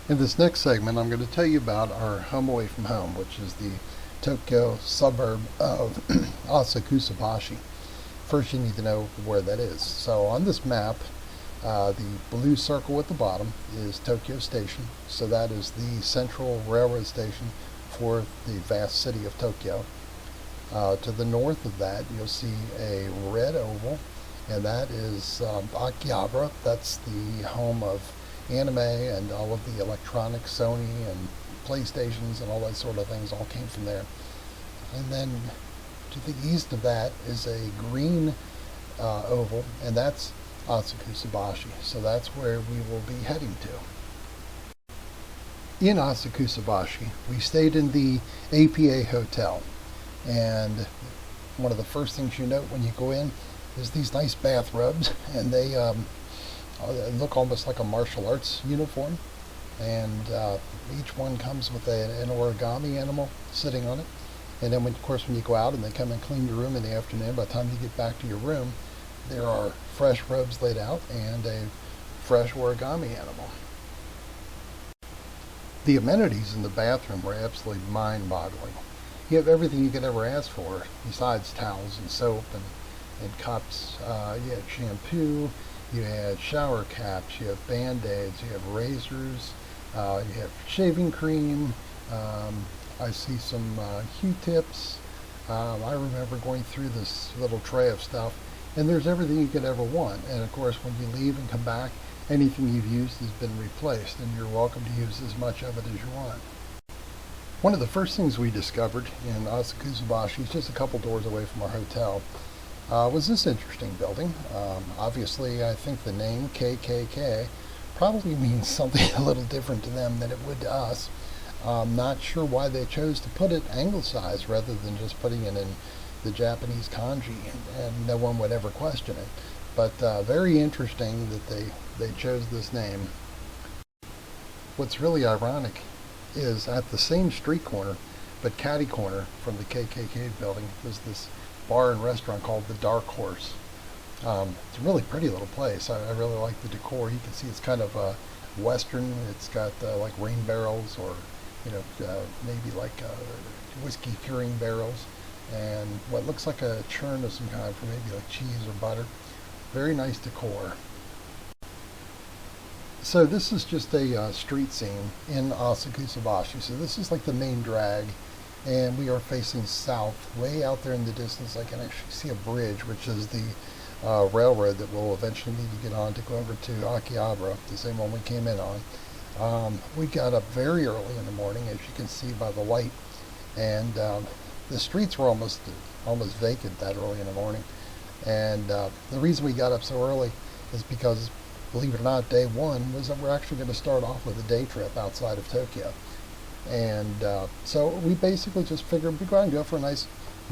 In this next segment, I'm going to tell you about our home away from home, which is the Tokyo suburb of Asakusabashi. First, you need to know where that is. So on this map, the blue circle at the bottom is Tokyo Station. So that is the central railroad station for the vast city of Tokyo. To the north of that, you'll see a red oval, and that is Akihabara. That's the home of anime and all of the electronics, Sony and PlayStations and all that sort of things all came from there. And then to the east of that is a green oval, and that's Asakusabashi. So that's where we will be heading to. In Asakusabashi, we stayed in the APA Hotel. And one of the first things you note when you go in is these nice bathrobes, and they look almost like a martial arts uniform. And each one comes with an origami animal sitting on it. And then, of course, when you go out and they come and clean your room in the afternoon, by the time you get back to your room, there are fresh robes laid out and a fresh origami animal. The amenities in the bathroom were absolutely mind-boggling. You have everything you could ever ask for, besides towels and soap and cups. You had shampoo, you had shower caps, you have Band-Aids, you have razors, you have shaving cream. I see some Q-tips. I remember going through this little tray of stuff, and there's everything you could ever want. And of course, when you leave and come back, anything you've used has been replaced, and you're welcome to use as much of it as you want. One of the first things we discovered in Asakusabashi, just a couple doors away from our hotel, was this interesting building. Obviously, I think the name KKK probably means something a little different to them than it would to us. I'm not sure why they chose to put it anglicized rather than just putting it in the Japanese kanji, and no one would ever question it. But very interesting that they chose this name. What's really ironic is at the same street corner, but catty corner from the KKK building, was this bar and restaurant called the Dark Horse. It's a really pretty little place. I really like the decor. You can see it's kind of Western. It's got like rain barrels, or maybe like whiskey curing barrels, and what looks like a churn of some kind for maybe like cheese or butter. Very nice decor. So this is just a street scene in Asakusabashi. So this is like the main drag, and we are facing south. Way out there in the distance, I can actually see a bridge, which is the railroad that we'll eventually need to get on to go over to Akihabara, the same one we came in on. We got up very early in the morning, as you can see by the light, and the streets were almost vacant that early in the morning. And the reason we got up so early is because, believe it or not, day one was that we're actually going to start off with a day trip outside of Tokyo. And so we basically just figured we'd go and go for a nice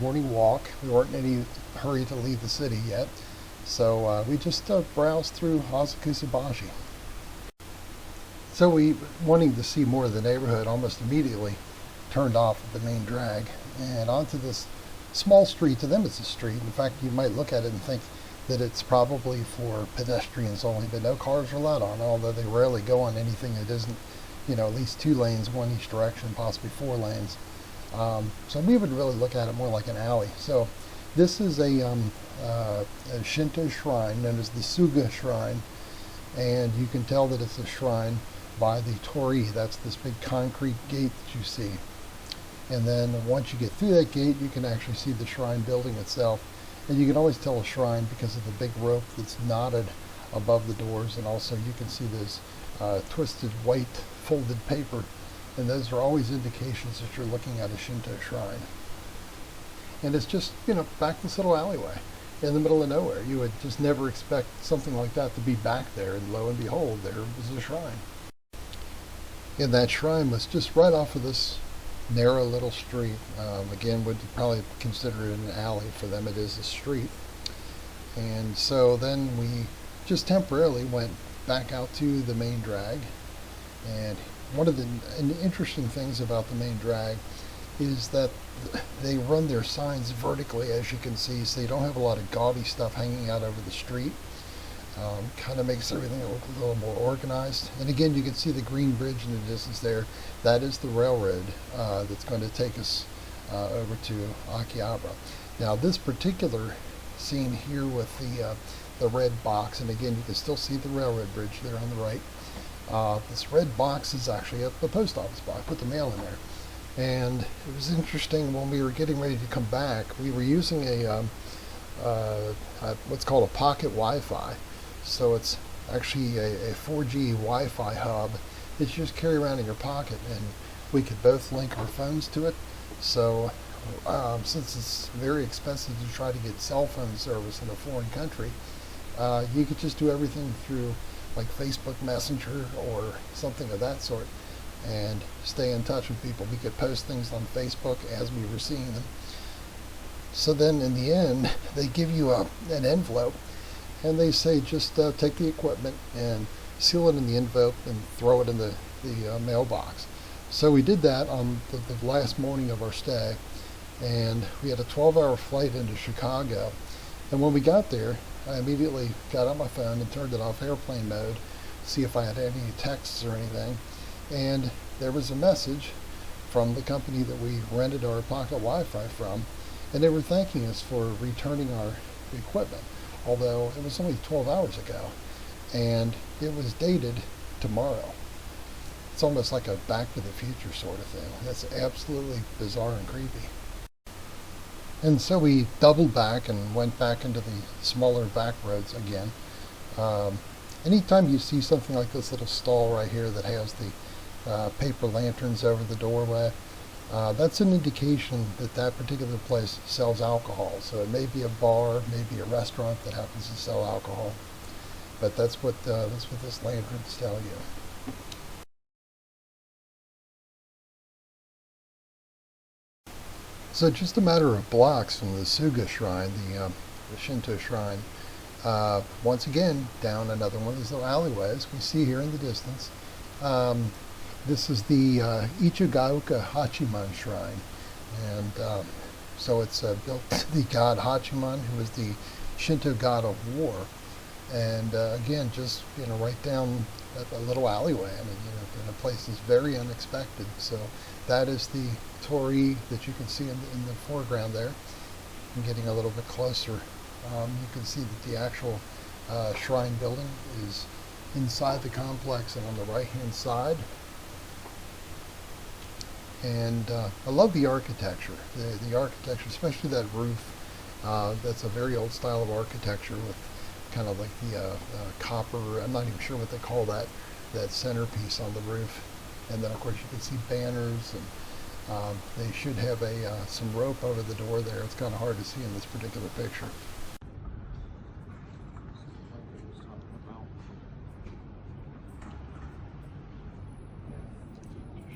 morning walk. We weren't in any hurry to leave the city yet. So we just browsed through Asakusabashi. So we, wanting to see more of the neighborhood, almost immediately turned off at the main drag and onto this small street. To them it's a street. In fact, you might look at it and think that it's probably for pedestrians only, but no cars are allowed on, although they rarely go on anything that isn't, at least 2 lanes, one each direction, possibly 4 lanes. So we would really look at it more like an alley. So this is a Shinto shrine known as the Suga Shrine, and you can tell that it's a shrine by the torii. That's this big concrete gate that you see. And then once you get through that gate, you can actually see the shrine building itself. And you can always tell a shrine because of the big rope that's knotted above the doors, and also you can see this twisted white folded paper, and those are always indications that you're looking at a Shinto shrine. And it's just, back this little alleyway in the middle of nowhere. You would just never expect something like that to be back there, and lo and behold, there was a shrine. And that shrine was just right off of this narrow little street. Again, would probably consider it an alley. For them it is a street. And so then we just temporarily went back out to the main drag. And one of the interesting things about the main drag is that they run their signs vertically, as you can see, so you don't have a lot of gaudy stuff hanging out over the street. Kind of makes everything look a little more organized. And again, you can see the green bridge in the distance there. That is the railroad that's going to take us over to Akihabara. Now, this particular scene here with the red box, and again, you can still see the railroad bridge there on the right. This red box is actually at the post office box. I put the mail in there. And it was interesting when we were getting ready to come back, we were using what's called a pocket Wi-Fi. So it's actually a 4G Wi-Fi hub that you just carry around in your pocket, and we could both link our phones to it. So since it's very expensive to try to get cell phone service in a foreign country, you could just do everything through like Facebook Messenger or something of that sort and stay in touch with people. We could post things on Facebook as we were seeing them. So then in the end, they give you an envelope, and they say just take the equipment and seal it in the envelope and throw it in the mailbox. So we did that on the last morning of our stay, and we had a 12-hour flight into Chicago. And when we got there, I immediately got on my phone and turned it off airplane mode, see if I had any texts or anything. And there was a message from the company that we rented our pocket Wi-Fi from, and they were thanking us for returning our equipment, although it was only 12 hours ago, and it was dated tomorrow. It's almost like a Back to the Future sort of thing. That's absolutely bizarre and creepy. And so we doubled back and went back into the smaller back roads again. Anytime you see something like this little stall right here that has the paper lanterns over the doorway, that's an indication that that particular place sells alcohol. So it may be a bar, maybe a restaurant that happens to sell alcohol, but that's what this lanterns tell you. So just a matter of blocks from the Suga Shrine, the Shinto shrine. Once again, down another one of these little alleyways we see here in the distance. This is the Ichigaoka Hachiman Shrine, and so it's built to the god Hachiman, who is the Shinto god of war. And again, just right down a little alleyway. I mean, in a place that's very unexpected. So that is the torii that you can see in the foreground there. And getting a little bit closer, you can see that the actual shrine building is inside the complex and on the right-hand side. And I love the architecture. The architecture, especially that roof. That's a very old style of architecture with kind of like the copper. I'm not even sure what they call that centerpiece on the roof. And then of course you can see banners, and they should have some rope over the door there. It's kind of hard to see in this particular picture.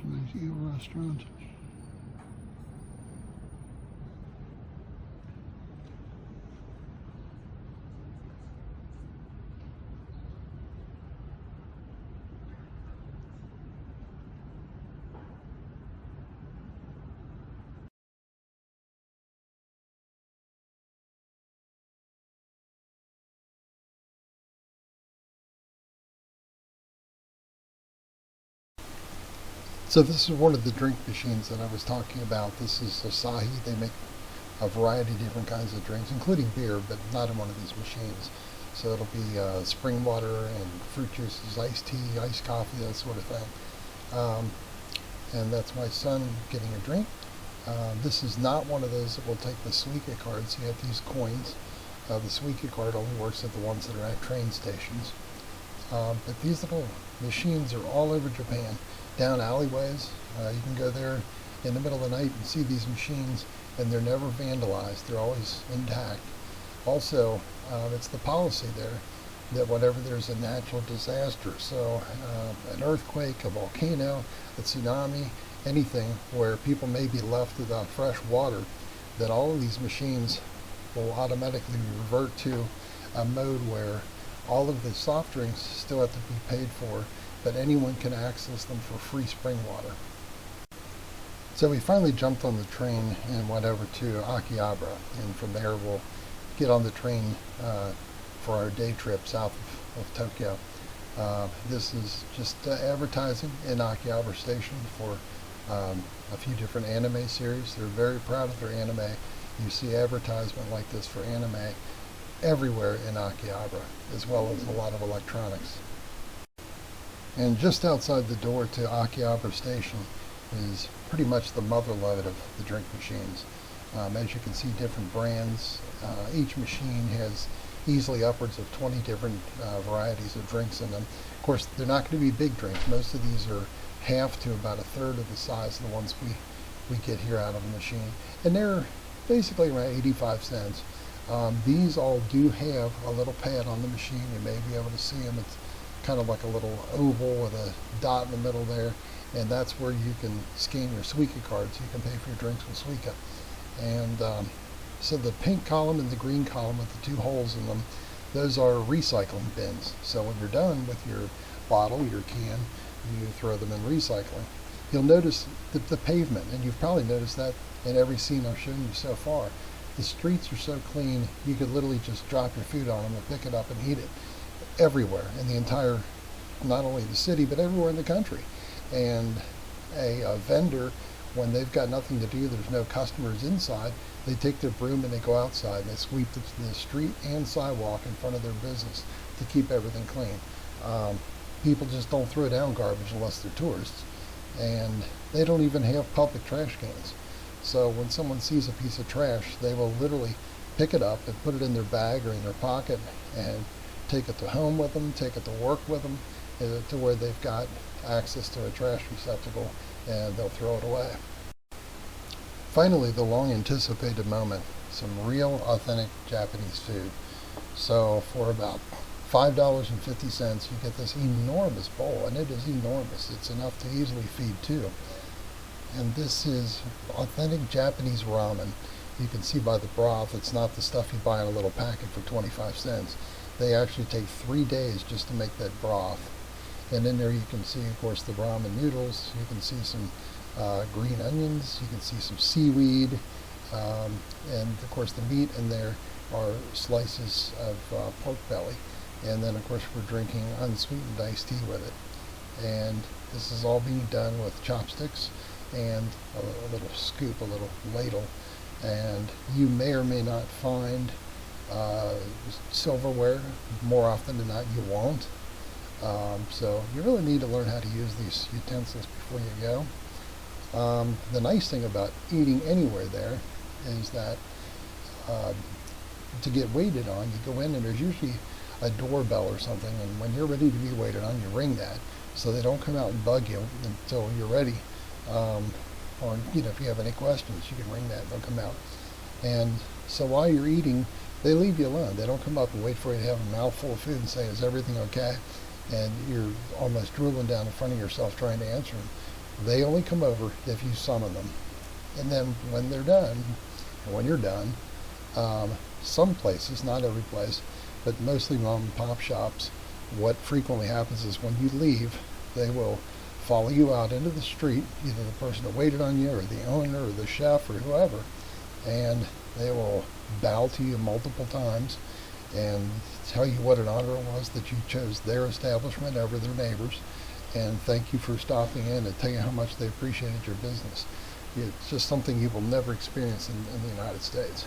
Nice eel restaurant. So this is one of the drink machines that I was talking about. This is Asahi. They make a variety of different kinds of drinks, including beer, but not in one of these machines. So it'll be spring water and fruit juices, iced tea, iced coffee, that sort of thing. And that's my son getting a drink. This is not one of those that will take the Suica cards. You have to use coins. The Suica card only works at the ones that are at train stations. But these little machines are all over Japan. Down alleyways, you can go there in the middle of the night and see these machines, and they're never vandalized. They're always intact. Also, it's the policy there that whenever there's a natural disaster, so an earthquake, a volcano, a tsunami, anything where people may be left without fresh water, that all of these machines will automatically revert to a mode where all of the soft drinks still have to be paid for, but anyone can access them for free spring water. So we finally jumped on the train and went over to Akihabara, and from there we'll get on the train for our day trip south of Tokyo. This is just advertising in Akihabara Station for a few different anime series. They're very proud of their anime. You see advertisement like this for anime everywhere in Akihabara, as well as a lot of electronics. And just outside the door to Akihabara Station is pretty much the mother lode of the drink machines. As you can see, different brands. Each machine has easily upwards of 20 different varieties of drinks in them. Of course, they're not going to be big drinks. Most of these are half to about a third of the size of the ones we get here out of the machine. And they're basically around 85 cents. These all do have a little pad on the machine. You may be able to see them. It's kind of like a little oval with a dot in the middle there. And that's where you can scan your Suica card so you can pay for your drinks with Suica. And so the pink column and the green column with the two holes in them, those are recycling bins. So when you're done with your bottle, your can, you throw them in recycling. You'll notice the pavement, and you've probably noticed that in every scene I've shown you so far. The streets are so clean, you could literally just drop your food on them and pick it up and eat it everywhere in the entire, not only the city, but everywhere in the country. And a vendor, when they've got nothing to do, there's no customers inside, they take their broom and they go outside and they sweep the street and sidewalk in front of their business to keep everything clean. People just don't throw down garbage unless they're tourists, and they don't even have public trash cans. So when someone sees a piece of trash, they will literally pick it up and put it in their bag or in their pocket and take it to home with them, take it to work with them, to where they've got access to a trash receptacle, and they'll throw it away. Finally, the long anticipated moment, some real authentic Japanese food. So for about $5.50 you get this enormous bowl, and it is enormous. It's enough to easily feed two. And this is authentic Japanese ramen. You can see by the broth, it's not the stuff you buy in a little packet for 25 cents. They actually take 3 days just to make that broth. And in there you can see, of course, the ramen noodles. You can see some green onions. You can see some seaweed. And, of course, the meat in there are slices of pork belly. And then, of course, we're drinking unsweetened iced tea with it. And this is all being done with chopsticks and a little scoop, a little ladle. And you may or may not find silverware. More often than not, you won't. So you really need to learn how to use these utensils before you go. The nice thing about eating anywhere there is that to get waited on, you go in and there's usually a doorbell or something, and when you're ready to be waited on, you ring that, so they don't come out and bug you until you're ready. Or if you have any questions, you can ring that and they'll come out. And so while you're eating, they leave you alone. They don't come up and wait for you to have a mouthful of food and say, "Is everything okay?" And you're almost drooling down in front of yourself trying to answer them. They only come over if you summon them. And then when they're done, or when you're done, some places, not every place, but mostly mom and pop shops, what frequently happens is when you leave, they will follow you out into the street, either the person that waited on you or the owner or the chef or whoever, and they will bow to you multiple times and tell you what an honor it was that you chose their establishment over their neighbors, and thank you for stopping in and tell you how much they appreciated your business. It's just something you will never experience in the United States.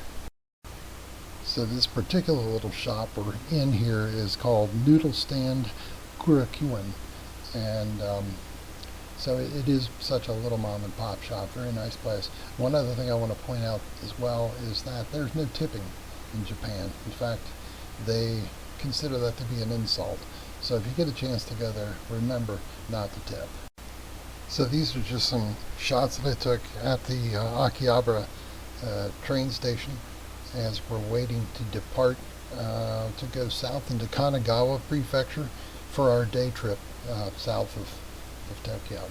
So this particular little shop we're in here is called Noodle Stand Kurakuen, and so it is such a little mom and pop shop, very nice place. One other thing I want to point out as well is that there's no tipping in Japan. In fact, they consider that to be an insult. So if you get a chance to go there, remember not to tip. So these are just some shots that I took at the Akihabara train station as we're waiting to depart to go south into Kanagawa Prefecture for our day trip south of Tokyo.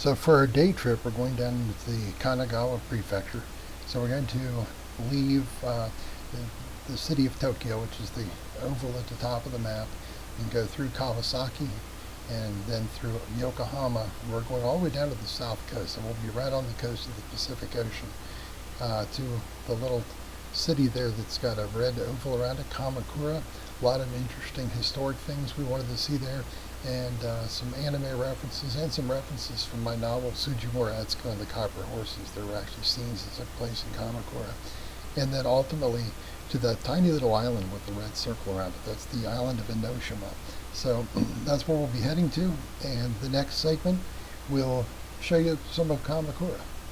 So for our day trip, we're going down into the Kanagawa Prefecture. So we're going to leave the city of Tokyo, which is the oval at the top of the map, and go through Kawasaki and then through Yokohama. We're going all the way down to the south coast, and we'll be right on the coast of the Pacific Ocean to the little city there that's got a red oval around it, Kamakura. A lot of interesting historic things we wanted to see there, and some anime references and some references from my novel Sujimura Etsuko and the Copper Horses. There were actually scenes that took place in Kamakura. And then ultimately to that tiny little island with the red circle around it. That's the island of Enoshima. So that's where we'll be heading to, and the next segment will show you some of Kamakura.